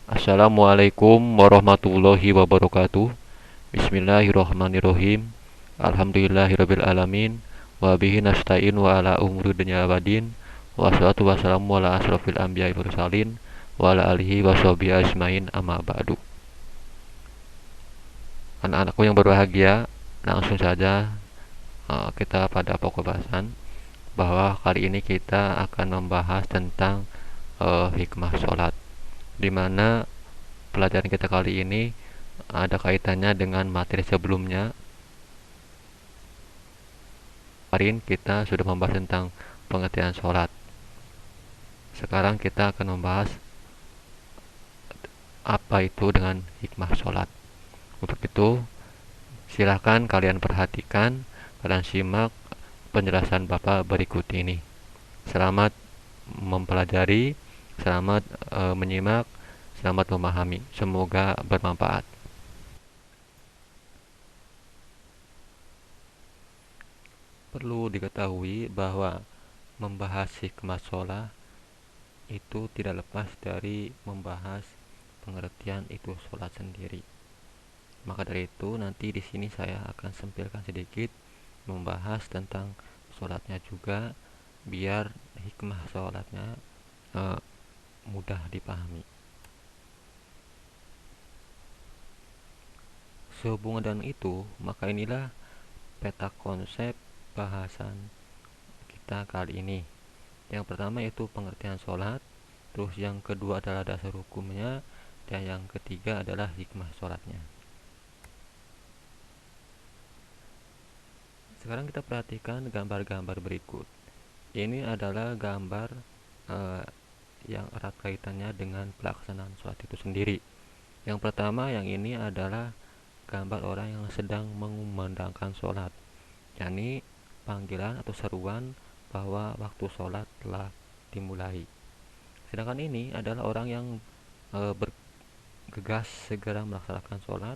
Assalamualaikum warahmatullahi wabarakatuh. Bismillahirrahmanirrahim. Alhamdulillahirabbil alamin. Wa bihi nasta'in wa ala umuri dunya wadin. Wassalatu wassalamu ala asrofil anbiya'i mursalin wa ala alihi washabihi ajmain amma ba'du. Anak-anakku yang berbahagia, langsung saja kita pada pokok bahasan bahwa kali ini kita akan membahas tentang hikmah sholat, di mana pelajaran kita kali ini ada kaitannya dengan materi sebelumnya. Kemarin kita sudah membahas tentang pengertian sholat. Sekarang kita akan membahas apa itu dengan hikmah sholat. Untuk itu, silahkan kalian perhatikan, kalian simak penjelasan Bapak berikut ini. Selamat mempelajari, selamat menyimak, selamat memahami. Semoga bermanfaat. Perlu diketahui bahwa membahas hikmah sholat itu tidak lepas dari membahas pengertian itu sholat sendiri. Maka dari itu nanti di sini saya akan sempilkan sedikit membahas tentang sholatnya juga, biar hikmah sholatnya mudah dipahami. Sehubungan dengan itu, maka inilah peta konsep bahasan kita kali ini. Yang pertama yaitu pengertian sholat, terus yang kedua adalah dasar hukumnya, dan yang ketiga adalah hikmah sholatnya. Sekarang kita perhatikan gambar-gambar berikut. Ini adalah gambar yang erat kaitannya dengan pelaksanaan sholat itu sendiri. Yang pertama, yang ini adalah gambar orang yang sedang mengumandangkan sholat, yakni panggilan atau seruan bahwa waktu sholat telah dimulai. Sedangkan ini adalah orang yang bergegas segera melaksanakan sholat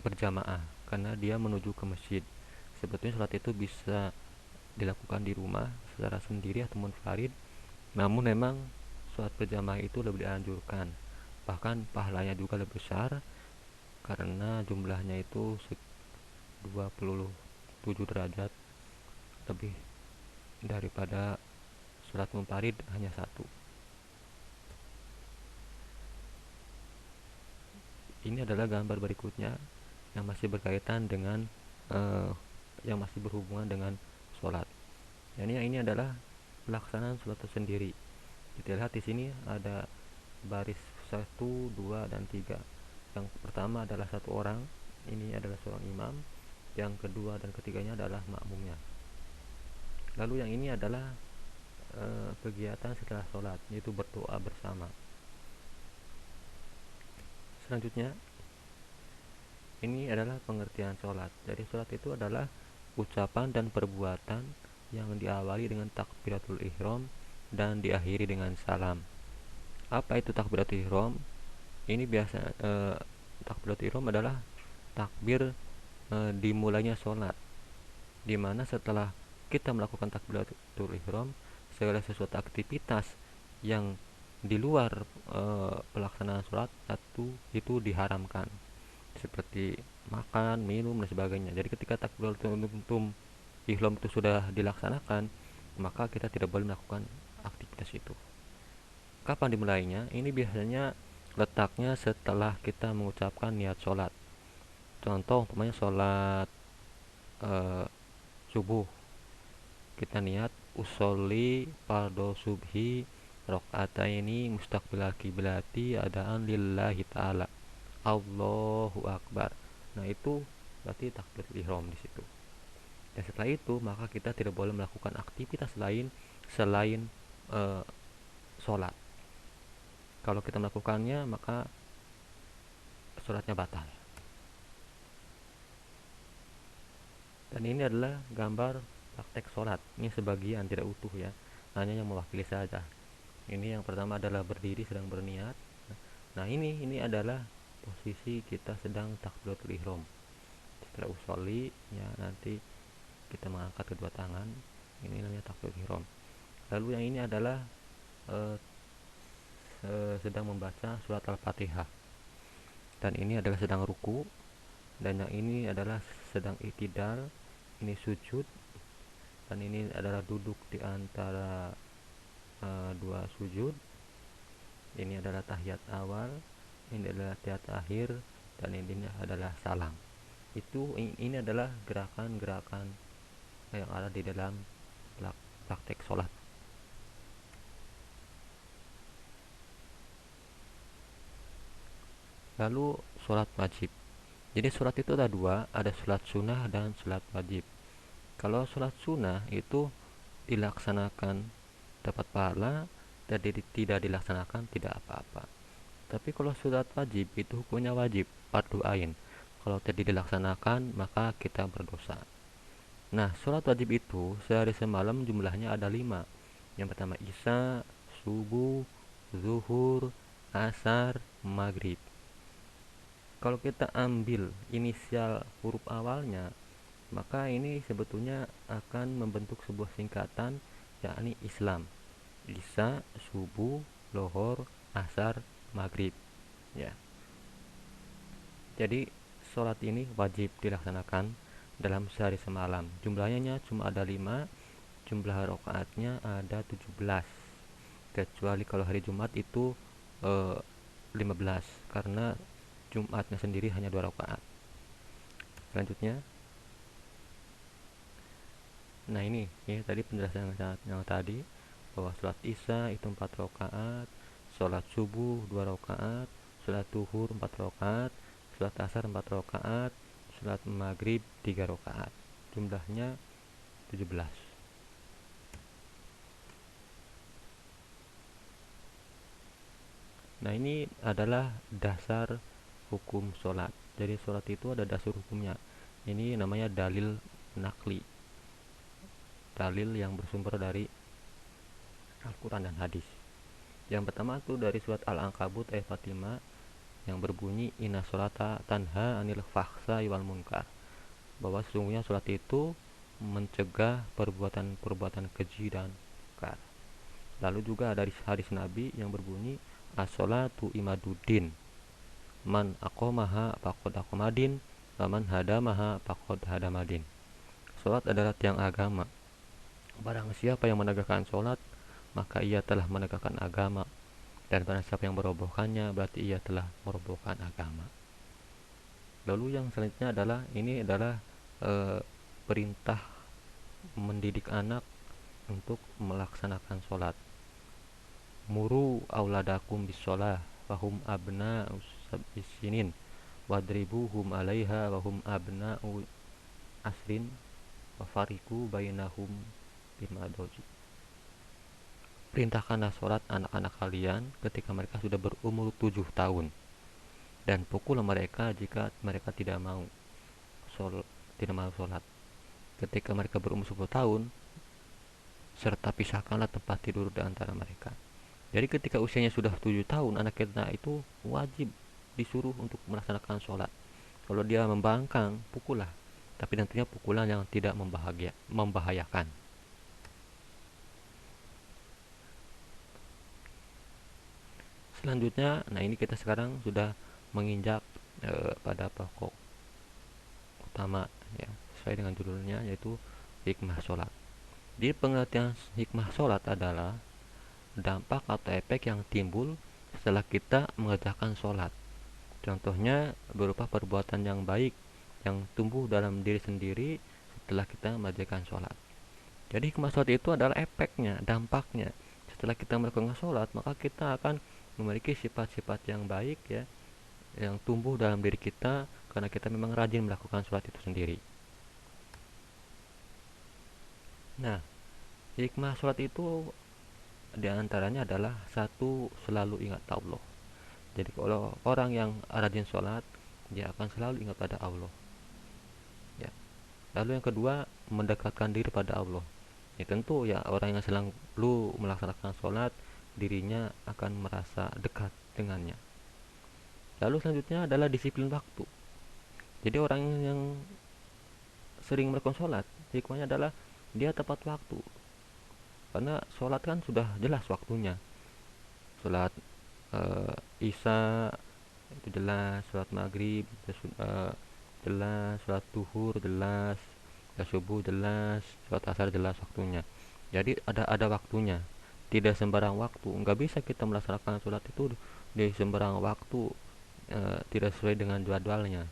berjamaah karena dia menuju ke masjid. Sebetulnya sholat itu bisa dilakukan di rumah secara sendiri atau munfarid, namun memang sholat berjamaah itu lebih dianjurkan, bahkan pahalanya juga lebih besar karena jumlahnya itu 27 derajat lebih daripada sholat munfarid hanya satu. Ini adalah gambar berikutnya yang masih berkaitan dengan yang masih berhubungan dengan sholat. Yang ini adalah pelaksanaan sholat tersendiri. Kita lihat di sini ada baris 1, 2, dan 3. Yang pertama adalah satu orang, ini adalah seorang imam. Yang kedua dan ketiganya adalah makmumnya. Lalu yang ini adalah kegiatan setelah sholat, yaitu berdoa bersama. Selanjutnya, ini adalah pengertian sholat. Jadi sholat itu adalah ucapan dan perbuatan yang diawali dengan takbiratul ihram dan diakhiri dengan salam. Apa itu takbiratul ihram? Ini biasa takbiratul ihram adalah takbir dimulainya sholat, dimana setelah kita melakukan takbiratul ihram, segala sesuatu aktivitas yang di luar pelaksanaan sholat itu diharamkan, seperti makan, minum, dan sebagainya. Jadi ketika takbiratul ihram itu sudah dilaksanakan, maka kita tidak boleh melakukan aktivitas itu. Kapan dimulainya? Ini biasanya letaknya setelah kita mengucapkan niat sholat. Contoh umpamanya sholat subuh, kita niat usolli fardo subhi rakaataini mustaqbilal kiblati adaan lillahi ta'ala, Allahu akbar. Nah, itu berarti takbiratul ihram di situ. Dan setelah itu maka kita tidak boleh melakukan aktivitas lain selain sholat. Kalau kita melakukannya maka sholatnya batal. Dan ini adalah gambar praktek sholat. Ini sebagian, tidak utuh ya, hanya yang mewakili saja. Ini yang pertama adalah berdiri sedang berniat. Nah, ini adalah posisi kita sedang takbiratul ihram. Setelah usolli ya, nanti kita mengangkat kedua tangan, ini namanya takbiratul ihram. Lalu yang ini adalah sedang membaca surat Al-Fatihah, dan ini adalah sedang ruku, dan yang ini adalah sedang i'tidal, ini sujud, dan ini adalah duduk di antara dua sujud, ini adalah tahiyat awal, ini adalah tahiyat akhir, dan ini adalah salam. Ini adalah gerakan-gerakan yang ada di dalam praktek sholat. Lalu sholat wajib. Jadi sholat itu ada dua, ada sholat sunnah dan sholat wajib. Kalau sholat sunnah itu dilaksanakan dapat pahala, dan tidak dilaksanakan tidak apa-apa. Tapi kalau sholat wajib itu hukumnya wajib, fardu ain. Kalau tidak dilaksanakan maka kita berdosa. Nah, sholat wajib itu sehari semalam jumlahnya ada 5. Yang pertama isya, subuh, zuhur, asar, maghrib. Kalau kita ambil inisial huruf awalnya, maka ini sebetulnya akan membentuk sebuah singkatan, yakni Islam. Isya, subuh, lohor, asar, maghrib. Ya. Jadi sholat ini wajib dilaksanakan dalam sehari semalam. Jumlahnya cuma ada 5, jumlah rakaatnya ada 17. Kecuali kalau hari Jumat itu 15, karena Jumatnya sendiri hanya 2 rakaat. Selanjutnya, nah ini ya tadi penjelasan yang tadi, bahwa sholat isya itu 4 rakaat, sholat subuh 2 rakaat, sholat zuhur 4 rakaat, sholat asar 4 rakaat, sholat maghrib 3 rakaat. Jumlahnya 17. Nah, ini adalah dasar hukum sholat. Jadi sholat itu ada dasar hukumnya. Ini namanya dalil nakli, dalil yang bersumber dari Al-Quran dan hadis. Yang pertama itu dari surat Al-Ankabut ayat 45 yang berbunyi inna sholata tanha anil fahsai wal munkar, bahwa sesungguhnya sholat itu mencegah perbuatan-perbuatan keji dan munkar. Lalu juga dari hadis Nabi yang berbunyi as-sholatu imaduddin, man aqomaha faqad aqomadin, wa man hadamaha faqad hadamadin. Sholat adalah tiang agama. Barang siapa yang menegakkan sholat, maka ia telah menegakkan agama, dan barang siapa yang merobohkannya, berarti ia telah merobohkan agama. Lalu yang selanjutnya adalah perintah mendidik anak untuk melaksanakan sholat. Muru auladakum bisolah wahum abna'u sab'isinin wadribuhum alaiha wahum abna'u asrin wafariku bainahum bimadoji. Perintahkanlah sholat anak-anak kalian ketika mereka sudah berumur 7 tahun, dan pukul mereka jika mereka tidak mau sholat. Ketika mereka berumur 10 tahun, serta pisahkanlah tempat tidur di antara mereka. Jadi ketika usianya sudah 7 tahun, anak kita itu wajib disuruh untuk melaksanakan sholat. Kalau dia membangkang, pukullah, tapi tentunya pukulan yang tidak membahayakan. Selanjutnya, nah ini kita sekarang sudah menginjak pada pokok utama, ya, sesuai dengan judulnya, yaitu hikmah sholat. Di pengertian hikmah sholat adalah dampak atau efek yang timbul setelah kita mengerjakan sholat. Contohnya berupa perbuatan yang baik yang tumbuh dalam diri sendiri setelah kita mengerjakan sholat. Jadi hikmah sholat itu adalah efeknya, dampaknya. Setelah kita melakukan sholat, maka kita akan memiliki sifat-sifat yang baik, ya, yang tumbuh dalam diri kita karena kita memang rajin melakukan sholat itu sendiri. Nah, hikmah sholat itu diantaranya adalah satu, selalu ingat Allah. Jadi kalau orang yang rajin sholat, dia akan selalu ingat pada Allah, ya. Lalu yang kedua, mendekatkan diri pada Allah. Ya tentu ya, orang yang selalu melaksanakan sholat, dirinya akan merasa dekat dengannya. Lalu selanjutnya adalah disiplin waktu. Jadi orang yang sering melakukan sholat, hikmahnya adalah dia tepat waktu. Karena sholat kan sudah jelas waktunya. Sholat Isya itu jelas, sholat maghrib jelas, sholat duhur jelas, sholat subuh jelas, sholat asar jelas waktunya. Jadi ada waktunya, tidak sembarang waktu. Nggak bisa kita melaksanakan sholat itu di sembarang waktu, tidak sesuai dengan jadwalnya.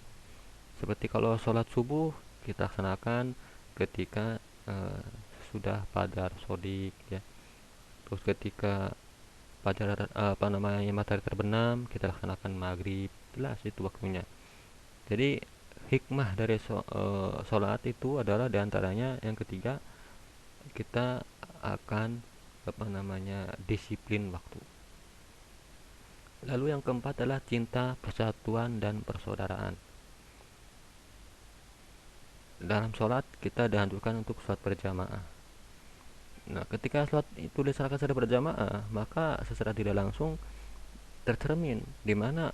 Seperti kalau sholat subuh kita laksanakan ketika sudah padar sodik ya. Terus ketika fajar matahari terbenam kita laksanakan maghrib, jelas itu waktunya. Jadi hikmah dari sholat itu adalah diantaranya yang ketiga, kita akan disiplin waktu. Lalu yang keempat adalah cinta, persatuan, dan persaudaraan. Dalam sholat kita dianjurkan untuk sholat berjamaah. Nah, ketika sholat itu dilaksanakan secara berjamaah, maka secara tidak langsung tercermin di mana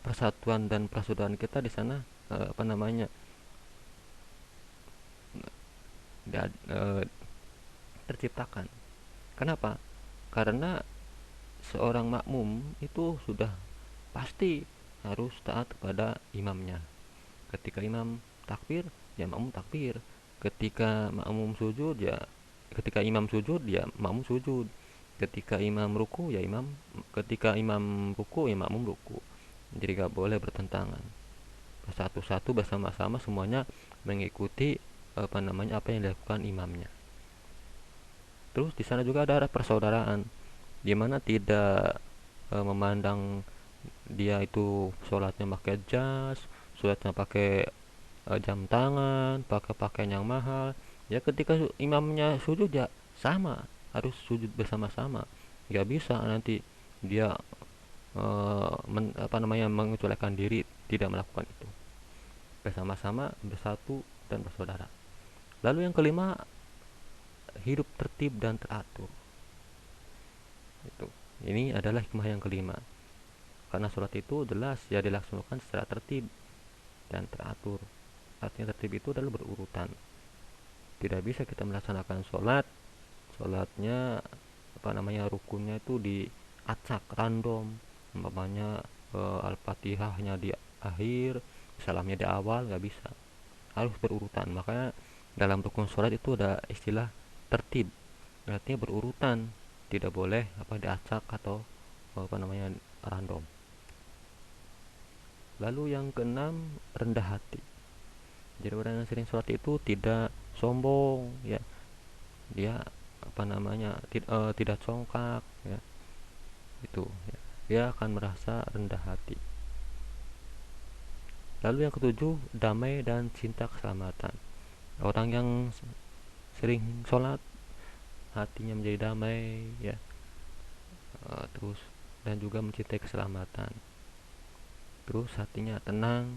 persatuan dan persaudaraan kita di sana eh, apa namanya da- eh, terciptakan. Kenapa? Karena seorang makmum itu sudah pasti harus taat kepada imamnya. Ketika imam takbir, ya makmum takbir. Ketika makmum sujud, ya ketika imam sujud, ya makmum sujud. Ketika imam ruku, ya ketika imam ruku, ya makmum ruku. Jadi gak boleh bertentangan. Satu-satu bersama-sama semuanya mengikuti apa yang dilakukan imamnya. Terus di sana juga ada persaudaraan, di mana tidak memandang dia itu sholatnya pakai jas, sholatnya pakai jam tangan, pakai pakaian yang mahal. Ya ketika imamnya sujud ya sama, harus sujud bersama-sama. Gak bisa nanti dia mengecualikan diri, tidak melakukan itu. Bersama-sama, bersatu dan bersaudara. Lalu yang kelima, hidup tertib dan teratur. Itu. Ini adalah hikmah yang kelima. Karena sholat itu jelas ya dilaksanakan secara tertib dan teratur. Artinya tertib itu adalah berurutan. Tidak bisa kita melaksanakan sholatnya rukunnya itu diacak random. Umpamanya Al-Fatihahnya di akhir, salamnya di awal, nggak bisa. Harus berurutan. Makanya dalam rukun sholat itu ada istilah tertib. Artinya berurutan, tidak boleh diacak atau random. Lalu yang keenam, rendah hati. Jadi orang yang sering sholat itu tidak sombong ya, dia tidak congkak ya, itu ya. Dia akan merasa rendah hati. Lalu yang ketujuh, damai dan cinta keselamatan. Orang yang sering sholat hatinya menjadi damai ya, terus dan juga mencintai keselamatan. Terus hatinya tenang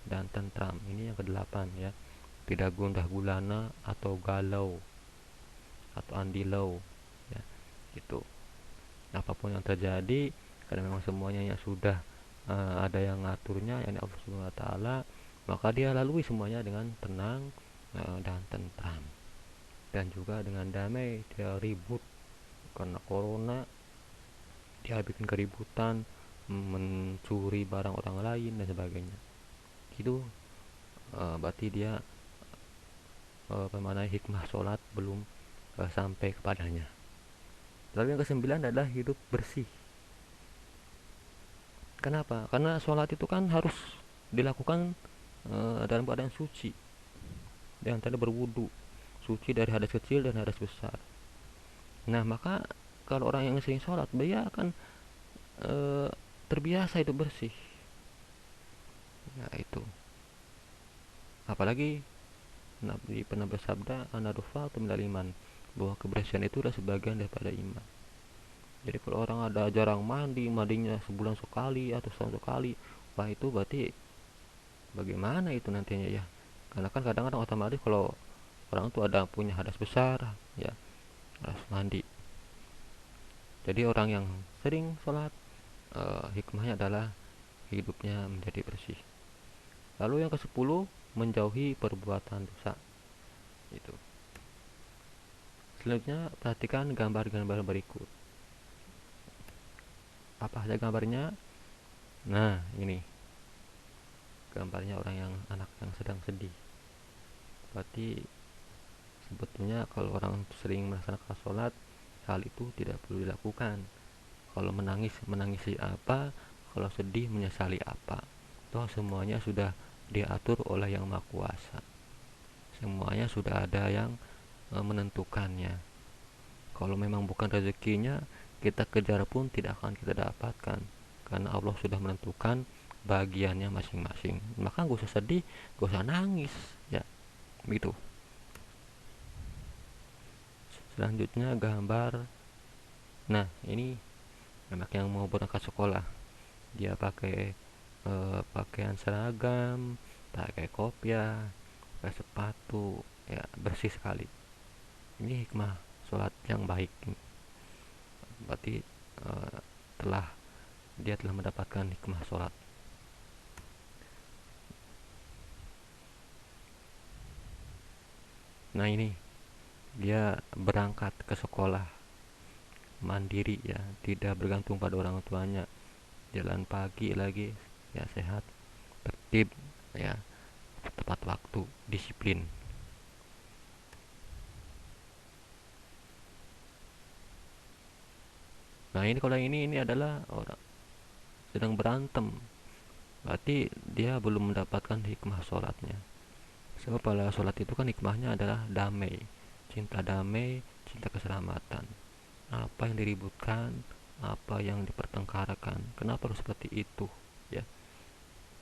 dan tentram. Ini yang kedelapan ya. Tidak gundah gulana atau galau atau andilau ya. Gitu. Apapun yang terjadi, karena memang semuanya yang sudah ada yang ngaturnya, yakni Allah Subhanahu wa taala, maka dia lalui semuanya dengan tenang dan tentram. Dan juga dengan damai, dia ribut karena corona, dia bikin keributan, mencuri barang orang lain dan sebagainya. Itu berarti dia memanai hikmah sholat belum sampai kepadanya. Lalu yang kesembilan adalah hidup bersih. Kenapa? Karena sholat itu kan harus dilakukan dalam keadaan suci. Yang tadi berwudu, suci dari hadas kecil dan hadas besar. Nah maka kalau orang yang sering sholat, dia akan e, terbiasa hidup bersih. Ya itu. Apalagi Nabi pernah bersabda, "An-nadhafatu minal iman," bahwa kebersihan itu adalah sebagian daripada iman. Jadi kalau orang ada jarang mandinya sebulan sekali atau setahun sekali, wah itu berarti bagaimana itu nantinya ya? Karena kan kadang-kadang otomatis kalau orang tuh ada punya hadas besar, ya harus mandi. Jadi orang yang sering sholat, hikmahnya adalah hidupnya menjadi bersih. Lalu yang ke-10, menjauhi perbuatan dosa. Itu. Selanjutnya perhatikan gambar-gambar berikut. Apa saja gambarnya? Nah, ini gambarnya anak yang sedang sedih. Berarti sebetulnya kalau orang sering melaksanakan sholat, hal itu tidak perlu dilakukan. Kalau menangis, menangisi apa? Kalau sedih, menyesali apa? Toh semuanya sudah diatur oleh Yang Maha Kuasa. Semuanya sudah ada yang menentukannya. Kalau memang bukan rezekinya, kita kejar pun tidak akan kita dapatkan, karena Allah sudah menentukan bagiannya masing-masing. Maka gak usah sedih, gak usah nangis, ya begitu. Selanjutnya gambar. Nah, ini anak yang mau berangkat sekolah. Dia pakai pakaian seragam, pakai kopiah, pakai sepatu, ya bersih sekali. Ini hikmah sholat yang baik. Berarti eh, telah dia telah mendapatkan hikmah sholat. Nah, ini dia berangkat ke sekolah mandiri, ya, tidak bergantung pada orang tuanya. Jalan pagi lagi, ya, sehat, tertib, ya, tepat waktu, disiplin. Nah, ini kalau ini adalah orang sedang berantem, berarti dia belum mendapatkan hikmah sholatnya. Sebab pada sholat itu kan hikmahnya adalah damai, cinta damai, cinta keselamatan. Apa yang diributkan, apa yang dipertengkarkan, kenapa harus seperti itu, ya.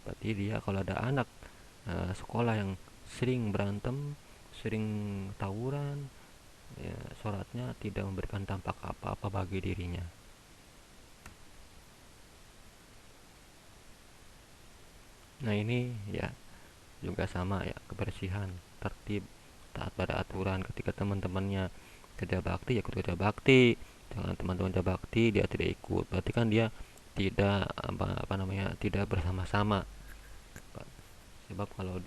Berarti dia kalau ada anak sekolah yang sering berantem, sering tawuran, ya, sholatnya tidak memberikan dampak apa-apa bagi dirinya. Nah, ini ya juga sama, ya, kebersihan, tertib, taat pada aturan. Ketika teman-temannya kerja bakti, ya ikut kerja bakti. Jangan teman-teman kerja bakti dia tidak ikut, berarti kan dia tidak apa namanya, tidak bersama-sama. Sebab kalau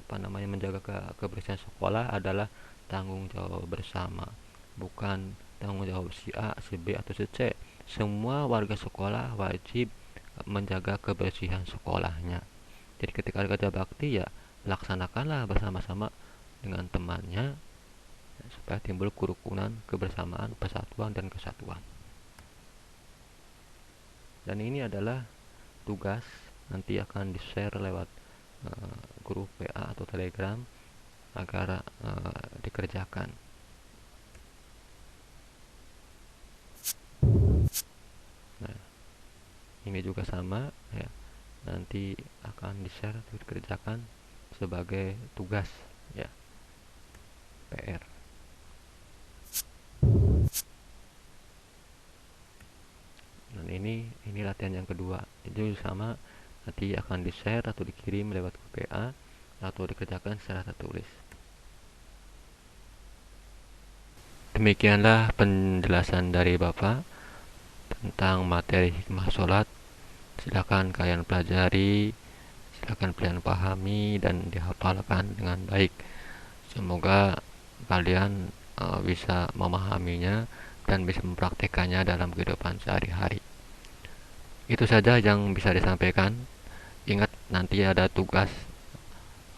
apa namanya, menjaga kebersihan sekolah adalah tanggung jawab bersama, bukan tanggung jawab si A, si B, atau si C. Semua warga sekolah wajib menjaga kebersihan sekolahnya. Jadi ketika ada kerja bakti, ya laksanakanlah bersama-sama dengan temannya, supaya timbul kerukunan, kebersamaan, persatuan, dan kesatuan. Dan ini adalah tugas, nanti akan di-share lewat grup WA atau Telegram agar dikerjakan. Nah, ini juga sama, ya, nanti akan di-share, dikerjakan sebagai tugas, ya, PR. Dan ini latihan yang kedua, itu sama, nanti akan di-share atau dikirim lewat WA atau dikerjakan secara tertulis. Demikianlah penjelasan dari Bapak tentang materi hikmah sholat. Silakan kalian pelajari, silakan kalian pahami dan dihafalkan dengan baik. Semoga kalian bisa memahaminya dan bisa mempraktekannya dalam kehidupan sehari-hari. Itu saja yang bisa disampaikan. Ingat, nanti ada tugas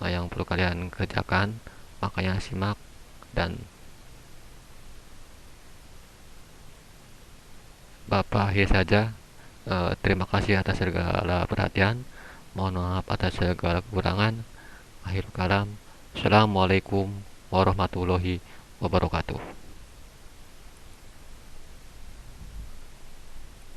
yang perlu kalian kerjakan, makanya simak. Dan Bapak akhir saja, terima kasih atas segala perhatian, mohon maaf atas segala kekurangan. Akhir kalam, Assalamualaikum warahmatullahi wabarakatuh.